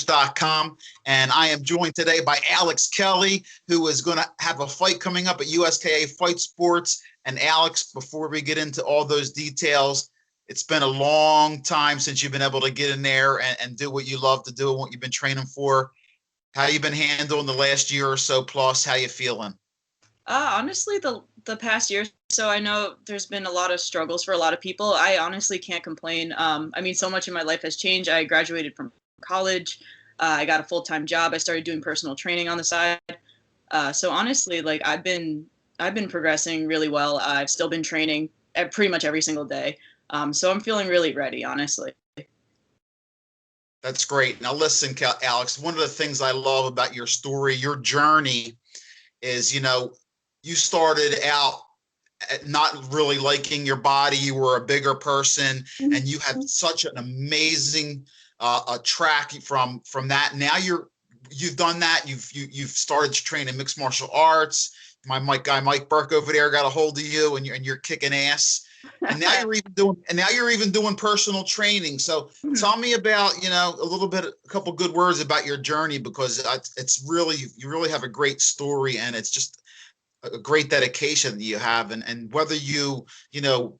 fightsports.com. And I am joined today by Alex Kelly, who is going to have a fight coming up at USKA Fight Sports. And Alex, before we get into all those details, it's been a long time since you've been able to get in there and do what you love to do and what you've been training for. How you been handling the last year or so plus? How you feeling? Honestly, the past year, so I know there's been a lot of struggles for a lot of people. I honestly can't complain. I mean, so much in my life has changed. I graduated from college. I got a full-time job. I started doing personal training on the side. So honestly, like I've been progressing really well. I've still been training pretty much every single day. So I'm feeling really ready, honestly. That's great. Now listen, Alex, one of the things I love about your story, your journey is, you started out not really liking your body. You were a bigger person and you had such an amazing track from that. Now you've done that. You've started to train in mixed martial arts. My Mike Burke over there got a hold of you and you're kicking ass. And now you're even doing personal training. So tell me about, a couple good words about your journey, because you really have a great story and it's just a great dedication that you have. And whether you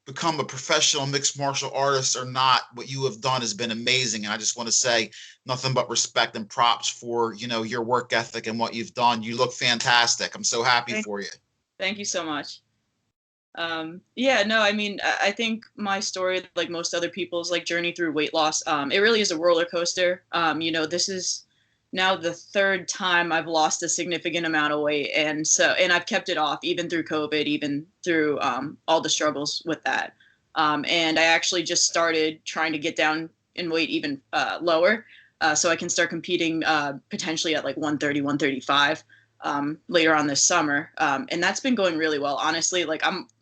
become a professional mixed martial artist or not, what you have done has been amazing. And I just want to say nothing but respect and props for, your work ethic and what you've done. You look fantastic. I'm so happy for you. Thank you so much. Yeah, no, I mean, I think my story, like most other people's journey through weight loss, it really is a roller coaster. This is now the third time I've lost a significant amount of weight. And I've kept it off even through COVID, even through, all the struggles with that. And I actually just started trying to get down in weight even, lower, so I can start competing, potentially at like 130, 135. Later on this summer. And that's been going really well. Honestly,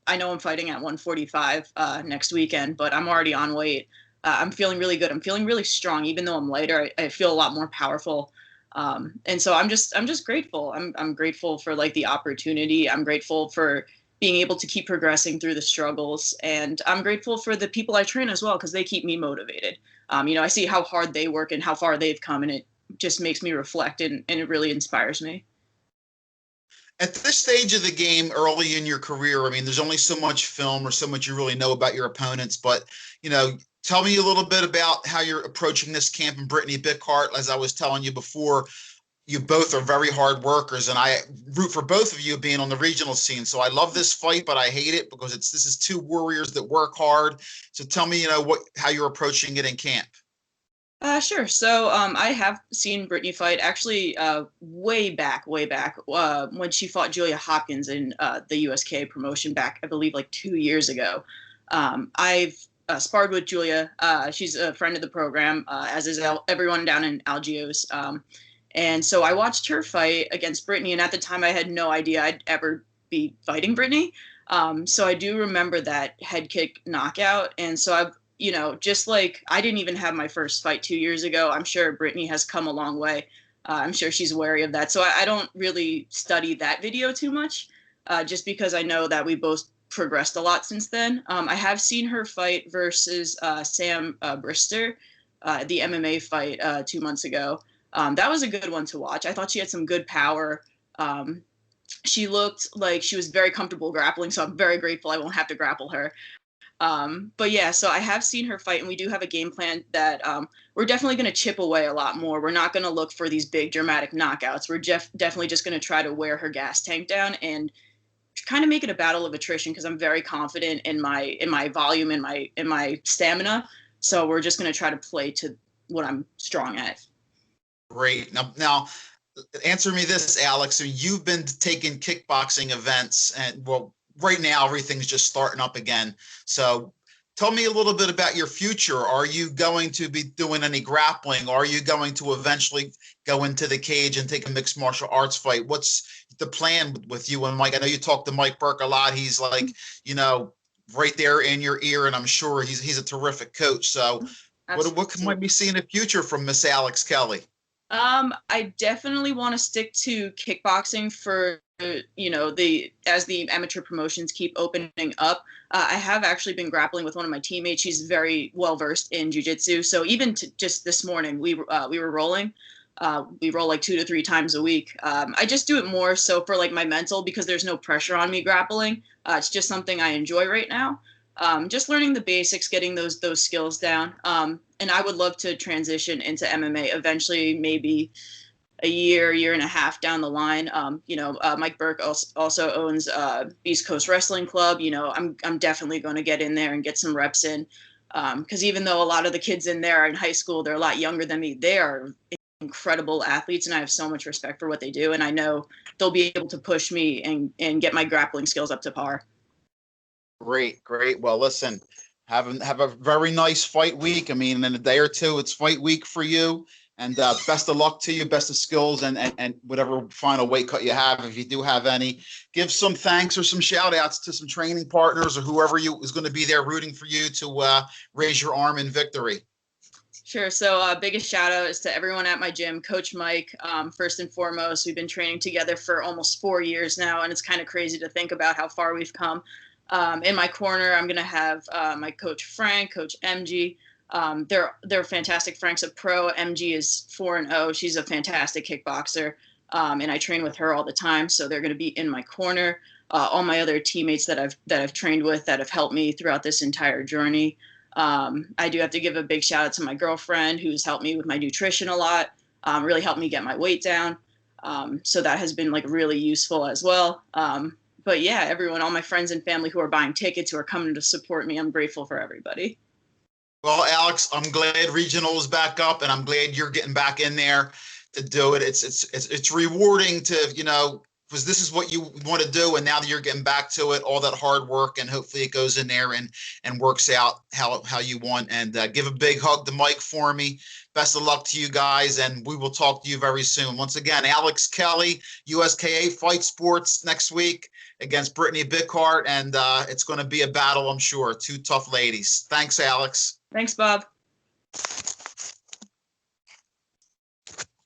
I know I'm fighting at 145 next weekend, but I'm already on weight. I'm feeling really good. I'm feeling really strong. Even though I'm lighter, I feel a lot more powerful. And so I'm just grateful. I'm grateful for the opportunity. I'm grateful for being able to keep progressing through the struggles. And I'm grateful for the people I train as well, because they keep me motivated. I see how hard they work and how far they've come, and it just makes me reflect, and it really inspires me. At this stage of the game, early in your career, I mean, there's only so much film or so much you really know about your opponents, but, tell me a little bit about how you're approaching this camp. And Brittany Bickhart, as I was telling you before, you both are very hard workers, and I root for both of you being on the regional scene. So I love this fight, but I hate it because this is two warriors that work hard. So tell me, how you're approaching it in camp. Sure. So I have seen Brittany fight actually way back when she fought Julia Hopkins in the USKA promotion back, I believe, like 2 years ago. I've sparred with Julia. She's a friend of the program, as is everyone down in Algios. And so I watched her fight against Brittany, and at the time I had no idea I'd ever be fighting Brittany. So I do remember that head kick knockout, and so I've just like I didn't even have my first fight 2 years ago. I'm sure Brittany has come a long way. I'm sure she's wary of that. So I don't really study that video too much, just because I know that we both progressed a lot since then. I have seen her fight versus Sam Brister, the MMA fight 2 months ago. That was a good one to watch. I thought she had some good power. She looked like she was very comfortable grappling, so I'm very grateful I won't have to grapple her. But yeah, so I have seen her fight, and we do have a game plan that we're definitely going to chip away a lot more. We're not going to look for these big dramatic knockouts. We're definitely just going to try to wear her gas tank down and kind of make it a battle of attrition, because I'm very confident in my volume, in my stamina. So we're just going to try to play to what I'm strong at. Great. Now answer me this, Alex. So you've been taking kickboxing events, and right now everything's just starting up again. So tell me a little bit about your future. Are you going to be doing any grappling? Are you going to eventually go into the cage and take a mixed martial arts fight? What's the plan with you and Mike? I know you talk to Mike Burke a lot. He's right there in your ear, and I'm sure he's a terrific coach. So what might we see in the future from Miss Alex Kelly? I definitely want to stick to kickboxing for as the amateur promotions keep opening up. I have actually been grappling with one of my teammates. She's very well versed in jiu-jitsu. So even just this morning, we were rolling. We roll like 2 to 3 times a week. I just do it more so for like my mental because there's no pressure on me grappling. It's just something I enjoy right now. Just learning the basics, getting those skills down. And I would love to transition into MMA eventually, maybe a year and a half down the line. Mike Burke also owns East Coast Wrestling Club. I'm definitely going to get in there and get some reps in. Because even though a lot of the kids in there are in high school, they're a lot younger than me. They are incredible athletes, and I have so much respect for what they do. And I know they'll be able to push me and get my grappling skills up to par. Great, great. Well, listen, have a very nice fight week. I mean, in a day or two, it's fight week for you. And best of luck to you, best of skills, and whatever final weight cut you have, if you do have any. Give some thanks or some shout outs to some training partners or whoever is going to be there rooting for you to raise your arm in victory. Sure. So biggest shout out is to everyone at my gym, Coach Mike. First and foremost, we've been training together for almost 4 years now, and it's kind of crazy to think about how far we've come. In my corner, I'm going to have my coach Frank, Coach MG. They're fantastic. Frank's a pro. MG is 4-0. She's a fantastic kickboxer, and I train with her all the time. So they're going to be in my corner. All my other teammates that I've trained with that have helped me throughout this entire journey. I do have to give a big shout out to my girlfriend who's helped me with my nutrition a lot. Really helped me get my weight down. So that has been like really useful as well. But yeah, everyone, all my friends and family who are buying tickets, who are coming to support me, I'm grateful for everybody. Well, Alex, I'm glad regional is back up, and I'm glad you're getting back in there to do it. It's rewarding to, because this is what you want to do, and now that you're getting back to it, all that hard work, and hopefully it goes in there and works out how you want. And give a big hug to Mike for me. Best of luck to you guys, and we will talk to you very soon. Once again, Alex Kelly, USKA Fight Sports next week against Brittany Bickhart, and it's going to be a battle, I'm sure. Two tough ladies. Thanks, Alex. Thanks, Bob.